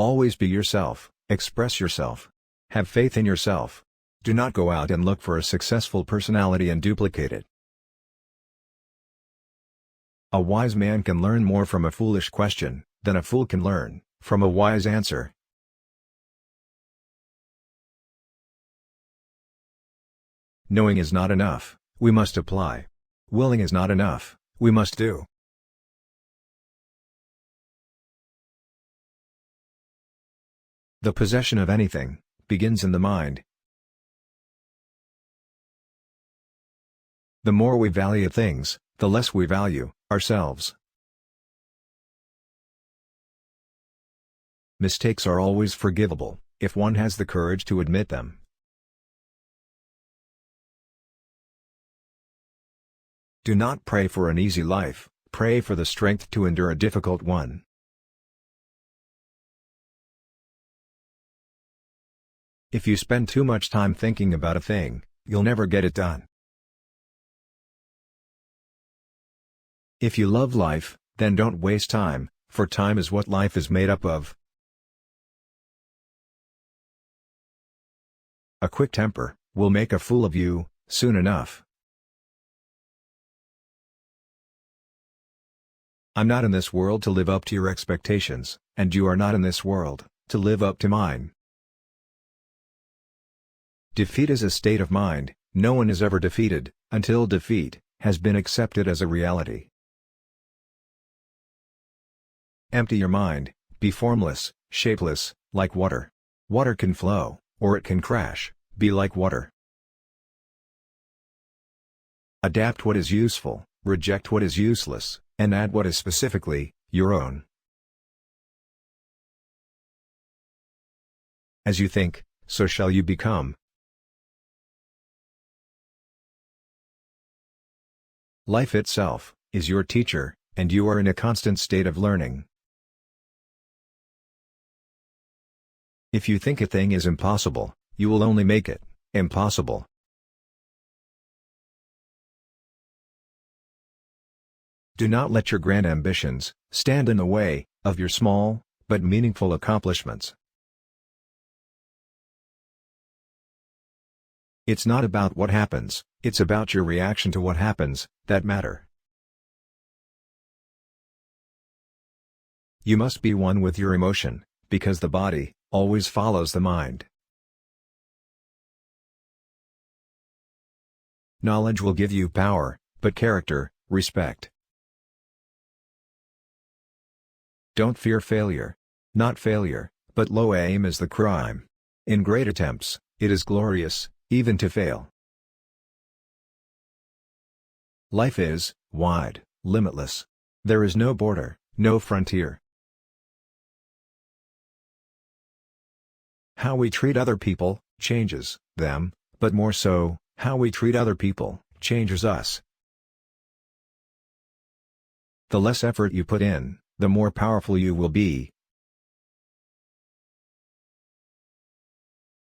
Always be yourself, express yourself. Have faith in yourself. Do not go out and look for a successful personality and duplicate it. A wise man can learn more from a foolish question than a fool can learn from a wise answer. Knowing is not enough, we must apply. Willing is not enough, we must do. The possession of anything begins in the mind. The more we value things, the less we value ourselves. Mistakes are always forgivable, if one has the courage to admit them. Do not pray for an easy life, pray for the strength to endure a difficult one. If you spend too much time thinking about a thing, you'll never get it done. If you love life, then don't waste time, for time is what life is made up of. A quick temper will make a fool of you, soon enough. I'm not in this world to live up to your expectations, and you are not in this world to live up to mine. Defeat is a state of mind. No one is ever defeated, until defeat has been accepted as a reality. Empty your mind, be formless, shapeless, like water. Water can flow, or it can crash, be like water. Adapt what is useful, reject what is useless, and add what is specifically your own. As you think, so shall you become. Life itself is your teacher, and you are in a constant state of learning. If you think a thing is impossible, you will only make it impossible. Do not let your grand ambitions stand in the way of your small but meaningful accomplishments. It's not about what happens, it's about your reaction to what happens that matter. You must be one with your emotion, because the body always follows the mind. Knowledge will give you power, but character, respect. Don't fear failure. Not failure, but low aim is the crime. In great attempts, it is glorious, even to fail. Life is wide, limitless. There is no border, no frontier. How we treat other people changes them, but more so, how we treat other people changes us. The less effort you put in, the more powerful you will be.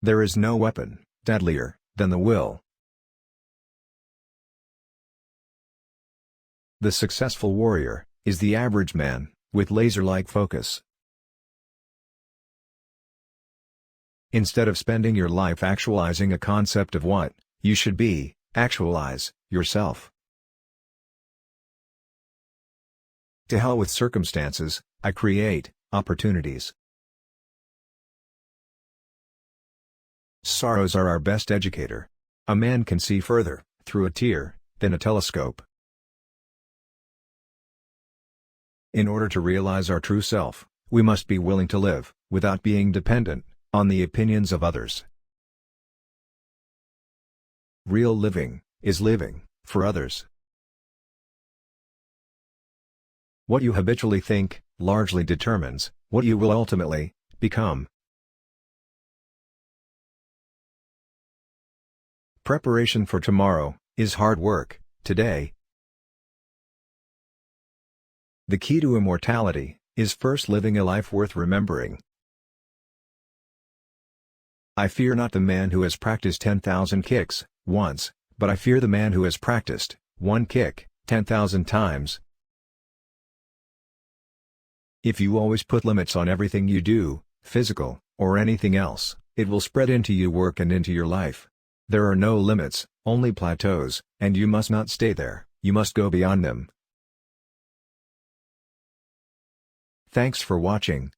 There is no weapon deadlier than the will. The successful warrior is the average man with laser-like focus. Instead of spending your life actualizing a concept of what you should be, actualize yourself. To hell with circumstances, I create opportunities. Sorrows are our best educator. A man can see further through a tear than a telescope. In order to realize our true self, we must be willing to live without being dependent on the opinions of others. Real living is living for others. What you habitually think largely determines what you will ultimately become. Preparation for tomorrow is hard work today. The key to immortality is first living a life worth remembering. I fear not the man who has practiced 10,000 kicks once, but I fear the man who has practiced one kick 10,000 times. If you always put limits on everything you do, physical, or anything else, it will spread into your work and into your life. There are no limits, only plateaus, and you must not stay there, you must go beyond them. Thanks for watching.